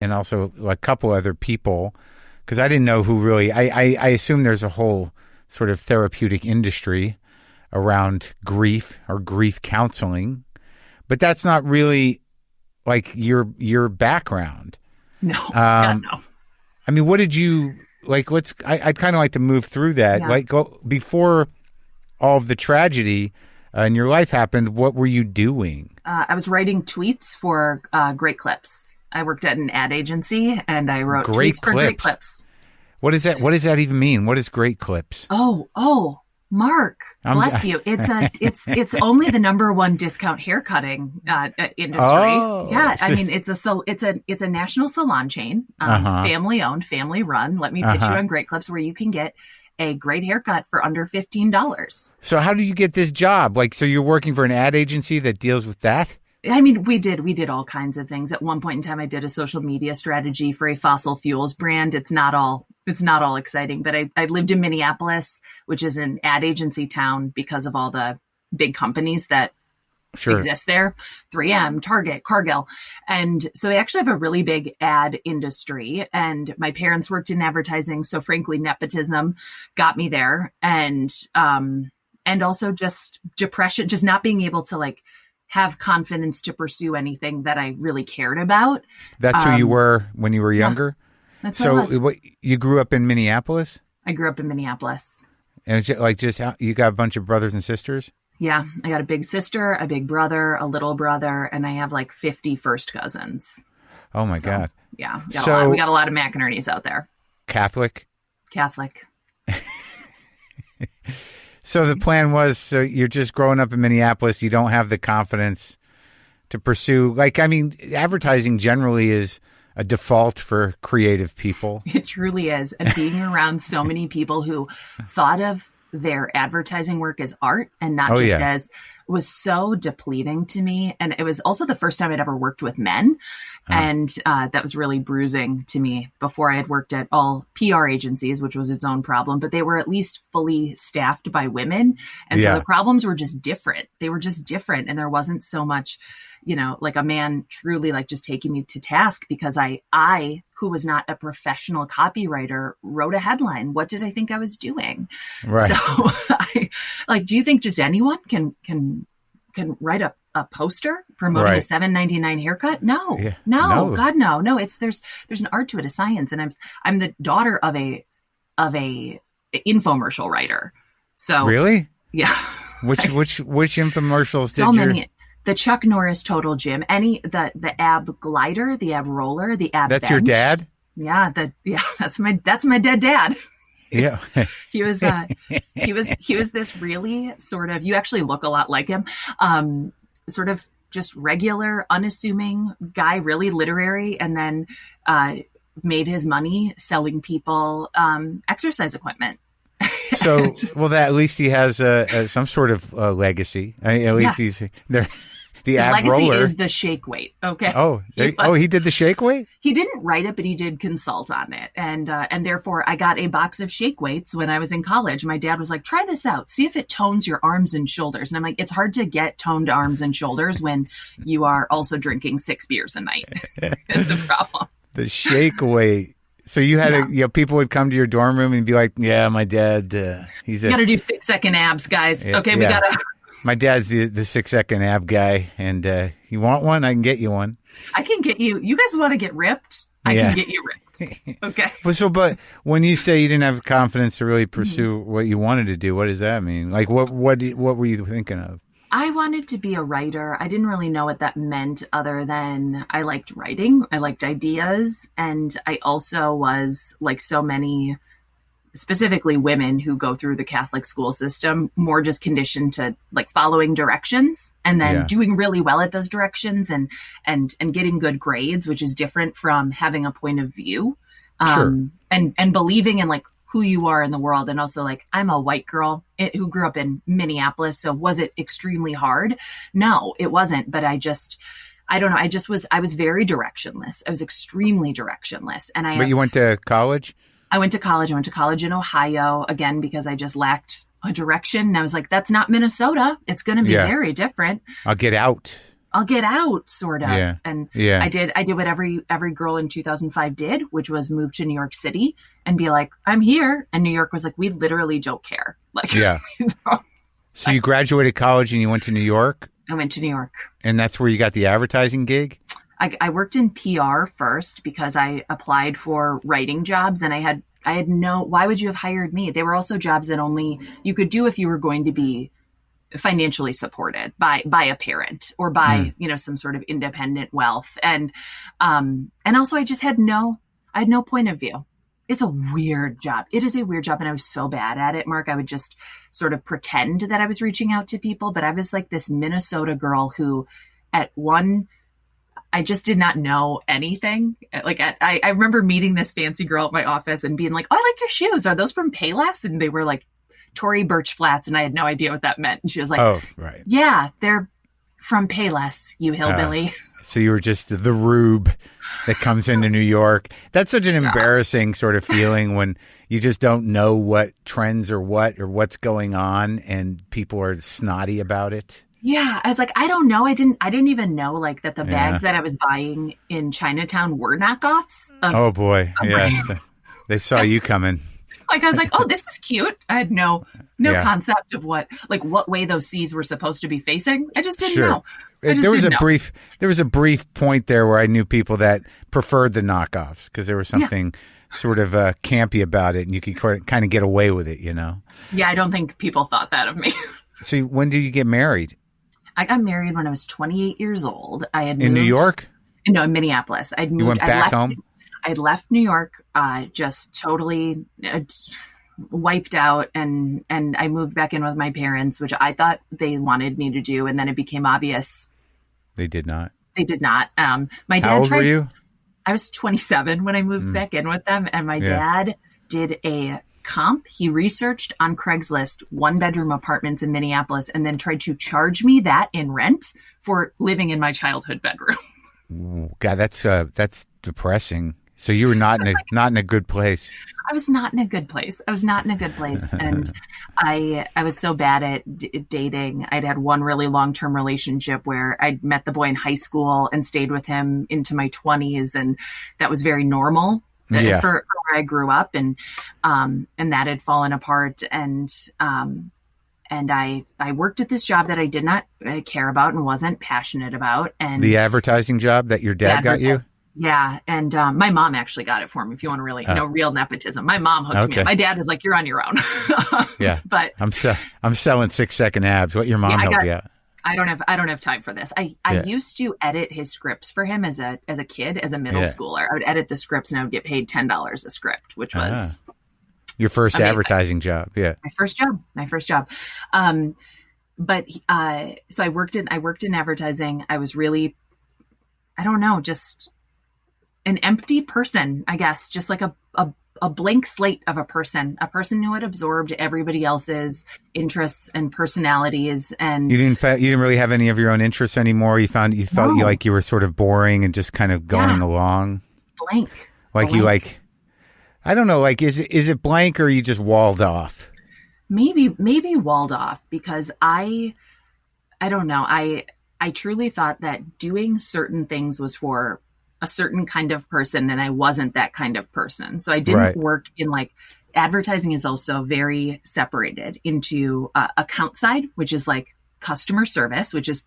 and also a couple other people, because I didn't know who really. I assume there's a whole sort of therapeutic industry around grief or grief counseling, but that's not really like your background. No, God, no. I mean, what did you like? I'd kind of like to move through that. Yeah. Like, go before all of the tragedy in your life happened. What were you doing? I was writing tweets for Great Clips. I worked at an ad agency, and I wrote tweets for Great Clips. What is that? What does that even mean? What is Great Clips? Oh, Mark, bless you. It's only the number one discount haircutting industry. Oh, yeah, I mean it's a national salon chain, family owned, family run. Let me pitch you on Great Clips, where you can get a great haircut for under $15. So how do you get this job? Like, so you're working for an ad agency that deals with that? I mean, we did all kinds of things. At one point in time, I did a social media strategy for a fossil fuels brand. It's not all exciting, but I lived in Minneapolis, which is an ad agency town because of all the big companies that exist there, 3M, Target, Cargill. And so they actually have a really big ad industry. And my parents worked in advertising. So frankly, nepotism got me there. And also just depression, just not being able to like have confidence to pursue anything that I really cared about. That's who you were when you were younger? Yeah, that's who I was. You grew up in Minneapolis? I grew up in Minneapolis. And it's like just you got a bunch of brothers and sisters? Yeah, I got a big sister, a big brother, a little brother, and I have like 50 first cousins. Oh my God. Yeah, we got a lot of McInernys out there. Catholic. So the plan was, so you're just growing up in Minneapolis, you don't have the confidence to pursue, like, I mean, advertising generally is a default for creative people. It truly is. And being around so many people who thought of their advertising work as art and not as was so depleting to me. And it was also the first time I'd ever worked with men. And that was really bruising to me. Before I had worked at all PR agencies, which was its own problem, but they were at least fully staffed by women. And so the problems were just different. They were just different. And there wasn't so much, like a man truly like just taking me to task because I, who was not a professional copywriter, wrote a headline. What did I think I was doing? Right. So do you think just anyone can write a poster promoting a $7.99 haircut? No, God, no. There's an art to it, a science. And I'm the daughter of a infomercial writer. So really? Yeah. Which infomercials so many. The Chuck Norris Total Gym, the ab glider, the ab roller, the ab That's bench. your dad? Yeah, that's my dead dad. Yeah. he was this really sort of, you actually look a lot like him, sort of just regular, unassuming guy, really literary, and then made his money selling people exercise equipment. So, at least he has some sort of legacy. I mean, at least he's there. The His ab legacy roller is the shake weight. Okay. Oh, he did the shake weight? He didn't write it, but he did consult on it. And therefore I got a box of shake weights when I was in college. My dad was like, try this out. See if it tones your arms and shoulders. And I'm like, it's hard to get toned arms and shoulders when you are also drinking 6 beers a night is the problem. The shake weight. So you had people would come to your dorm room and be like, yeah, my dad, you got to do 6-second abs, guys. Yeah, okay. We got to. My dad's the 6-second ab guy, and you want one? I can get you one. I can get you. You guys want to get ripped? I can get you ripped. Okay. But when you say you didn't have confidence to really pursue what you wanted to do, what does that mean? Like, what were you thinking of? I wanted to be a writer. I didn't really know what that meant other than I liked writing. I liked ideas. And I also was, like so many, specifically women who go through the Catholic school system, more just conditioned to like following directions and then doing really well at those directions and getting good grades, which is different from having a point of view, and believing in like who you are in the world. And also like, I'm a white girl who grew up in Minneapolis. So was it extremely hard? No, it wasn't. But I don't know. I was very directionless. I was extremely directionless. But you went to college? I went to college in Ohio, again, because I just lacked a direction. And I was like, that's not Minnesota. It's going to be very different. I'll get out. I'll get out, sort of. Yeah. And Yeah. I did what every girl in 2005 did, which was move to New York City and be like, I'm here. And New York was like, we literally don't care. Like, Yeah. So you graduated college and you went to New York? I went to New York. And that's where you got the advertising gig? I worked in PR first because I applied for writing jobs, and I had why would you have hired me? They were also jobs that only you could do if you were going to be financially supported by a parent or by, some sort of independent wealth. And also I just had no point of view. It's a weird job. It is a weird job. And I was so bad at it, Mark. I would just sort of pretend that I was reaching out to people, but I was like this Minnesota girl who I just did not know anything. Like I remember meeting this fancy girl at my office and being like, oh, I like your shoes. Are those from Payless? And they were like Tory Burch Flats. And I had no idea what that meant. And she was like, oh, right. Yeah, they're from Payless, you hillbilly. So you were just the rube that comes into New York. That's such an embarrassing sort of feeling when you just don't know what trends or what's going on and people are snotty about it. Yeah, I was like, I don't know. I didn't even know like that the bags that I was buying in Chinatown were knockoffs. Oh boy, yeah, they saw you coming. Like I was like, oh, this is cute. I had no concept of what way those seas were supposed to be facing. I just didn't know. There was a brief point there where I knew people that preferred the knockoffs because there was something sort of campy about it, and you could kind of get away with it, Yeah, I don't think people thought that of me. So when did you get married? I got married when I was 28 years old. I had in New York? No, in Minneapolis. I'd moved. You went back home? I left New York, just totally wiped out, and I moved back in with my parents, which I thought they wanted me to do, and then it became obvious they did not. They did not. My dad. How old were you? I was 27 when I moved back in with them, and my dad did a comp. He researched on Craigslist 1-bedroom apartments in Minneapolis and then tried to charge me that in rent for living in my childhood bedroom. Ooh, God, that's depressing. So you were not in a good place. I was not in a good place. And I was so bad at dating. I'd had one really long-term relationship where I'd met the boy in high school and stayed with him into my 20s. And that was very normal. For where I grew up, and that had fallen apart, and I worked at this job that I did not care about and wasn't passionate about, and the advertising job that your dad got you. Yeah, and my mom actually got it for me. If you want to really know real nepotism, my mom hooked me up. My dad was like, "You're on your own." Yeah, but I'm selling 6-second abs. What your mom helped you out? I don't have time for this. I used to edit his scripts for him as a kid, as a middle schooler. I would edit the scripts and I would get paid $10 a script, which was your first amazing. Advertising job. Yeah. My first job. So I worked in advertising. I was really, I don't know, just an empty person, I guess, just like a blank slate of a person who had absorbed everybody else's interests and personalities. And you didn't really have any of your own interests anymore. You felt like you were sort of boring and just kind of going along. Blank. I don't know. Like, is it blank or you just walled off? Maybe walled off because I don't know. I truly thought that doing certain things was for a certain kind of person, and I wasn't that kind of person. So I didn't work in advertising is also very separated into account side, which is like customer service, which is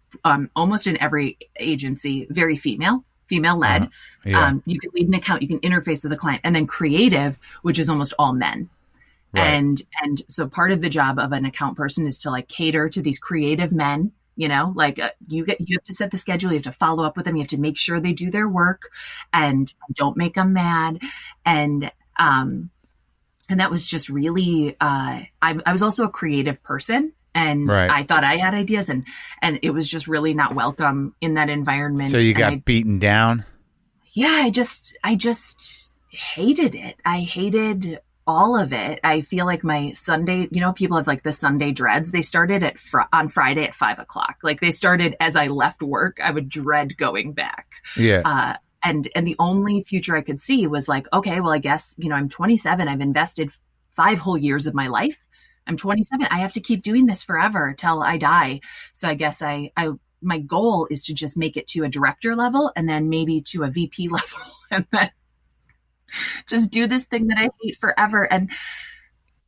almost in every agency, very female led. You can lead an account, you can interface with the client, and then creative, which is almost all men. Right. And so part of the job of an account person is to cater to these creative men. You have to set the schedule. You have to follow up with them. You have to make sure they do their work and don't make them mad. And that was just really, I was also a creative person, and I thought I had ideas, and it was just really not welcome in that environment. So you got beaten down? Yeah, I just hated it. I hated all of it. I feel like my Sunday, people have the Sunday dreads. They started on Friday at 5:00. They started as I left work. I would dread going back. Yeah. And the only future I could see was okay, well, I guess, I'm 27. I've invested 5 whole years of my life. I'm 27. I have to keep doing this forever till I die. So I guess I my goal is to just make it to a director level and then maybe to a VP level and then just do this thing that I hate forever. And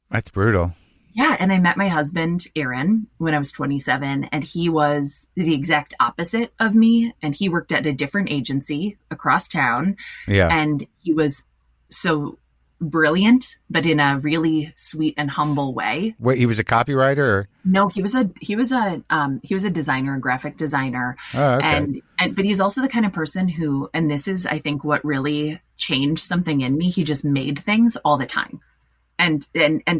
That's brutal. yeah. And I met my husband, Aaron, when I was 27, and he was the exact opposite of me. And he worked at a different agency across town. Yeah. And he was so brilliant, but in a really sweet and humble way. Wait, he was a copywriter? Or? No, he was a designer, a graphic designer. Oh, okay. And but he's also the kind of person who, and this is, I think, what really changed something in me. He just made things all the time. And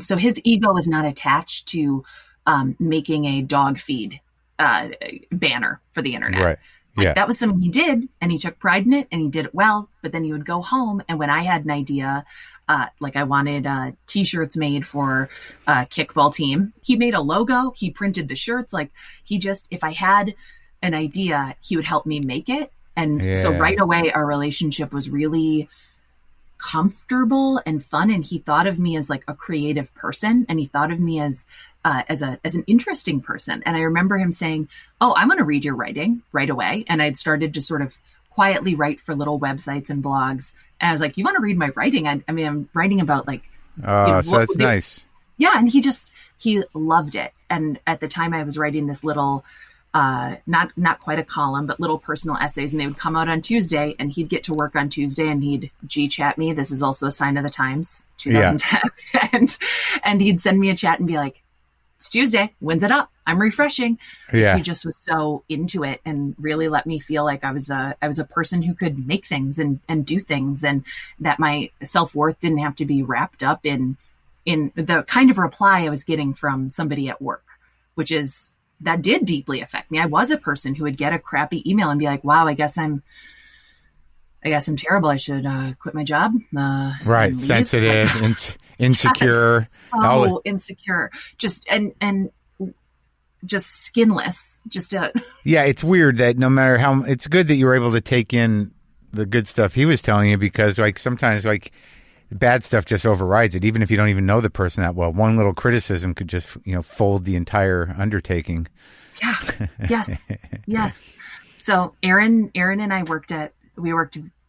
so his ego was not attached to making a dog feed banner for the internet. Right. Yeah. That was something he did, and he took pride in it, and he did it well. But then he would go home, and when I had an idea, like I wanted T-shirts made for a kickball team, he made a logo. He printed the shirts. Like if I had an idea, he would help me make it. And so right away, our relationship was really comfortable and fun. And he thought of me as like a creative person, and he thought of me as an interesting person. And I remember him saying, "Oh, I'm going to read your writing right away." And I'd started to sort of quietly write for little websites and blogs. And I was like, "You want to read my writing? I mean, I'm writing about like." So that's nice. Yeah, and he loved it. And at the time, I was writing this little. Not quite a column, but little personal essays, and they would come out on Tuesday, and he'd get to work on Tuesday, and he'd G-chat me. This is also a sign of the times, 2010. Yeah. and he'd send me a chat and be like, "It's Tuesday. When's it up? I'm refreshing." Yeah. He just was so into it and really let me feel like I was a person who could make things and do things, and that my self-worth didn't have to be wrapped up in the kind of reply I was getting from somebody at work, which is, that did deeply affect me. I was a person who would get a crappy email and be like, "Wow, I guess I'm terrible. I should quit my job." Right. Sensitive, insecure. Yes, so insecure. Just and just skinless. Yeah, it's weird that no matter how, it's good that you were able to take in the good stuff he was telling you, because like sometimes like bad stuff just overrides it, even if you don't even know the person that well. One little criticism could just, fold the entire undertaking. Yeah. Yes. So Aaron and I worked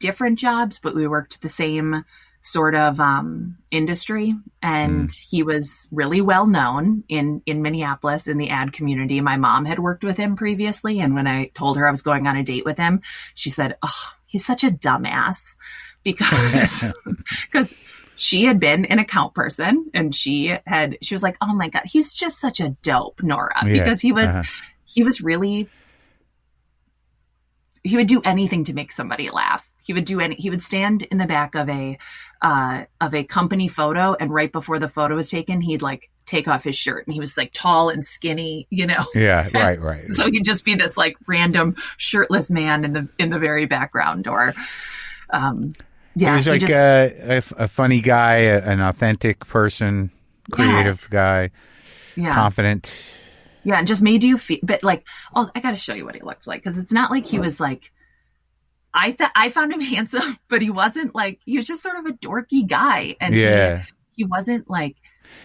different jobs, but we worked the same sort of industry. And he was really well known in Minneapolis in the ad community. My mom had worked with him previously. And when I told her I was going on a date with him, she said, "Oh, he's such a dumbass." Because she had been an account person, and she was like, "Oh my God, he's just such a dope, Nora." Yeah. Because he was really, he would do anything to make somebody laugh. He would stand in the back of a company photo, and right before the photo was taken, he'd like take off his shirt, and he was like tall and skinny, Yeah, right. So he'd just be this like random shirtless man in the very background, or yeah, he was like a funny guy, an authentic person, creative guy, confident. Yeah, and just made you feel, but like, oh, I got to show you what he looks like, because it's not like he was like, I found him handsome, but he wasn't like, he was just sort of a dorky guy. And he wasn't like,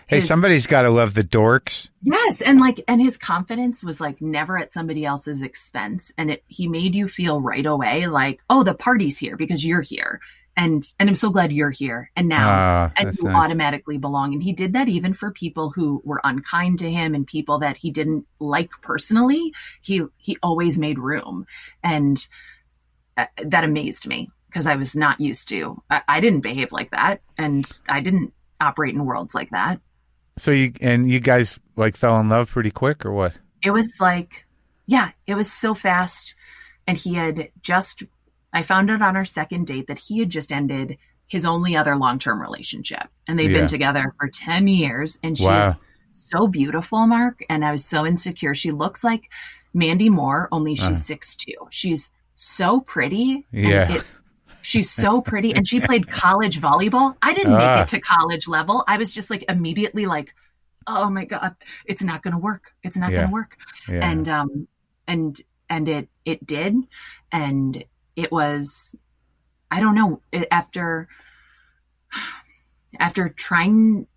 hey, somebody's got to love the dorks. Yes. And his confidence was like never at somebody else's expense. And he made you feel right away like, oh, the party's here because you're here. And I'm so glad you're here. And now and you automatically belong. And he did that even for people who were unkind to him and people that he didn't like personally. He always made room. And that amazed me, because I was not used to. I didn't behave like that. And I didn't operate in worlds like that. So you guys like fell in love pretty quick, or what? It was like, yeah, it was so fast. And I found out on our second date that he had just ended his only other long-term relationship, and they've been together for 10 years. And she's so beautiful, Marc. And I was so insecure. She looks like Mandy Moore, only she's 6'2". She's so pretty. Yeah. She's so pretty. And she played college volleyball. I didn't make it to college level. I was just like immediately like, oh my God, it's not going to work. It's not going to work. Yeah. And it did. And it was, I don't know, after trying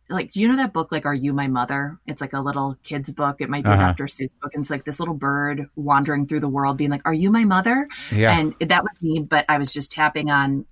like, do you know that book, like, Are You My Mother? It's like a little kid's book. It might be a Uh-huh. Dr. Seuss book. And it's like this little bird wandering through the world being like, are you my mother? Yeah. And that was me, but I was just tapping on,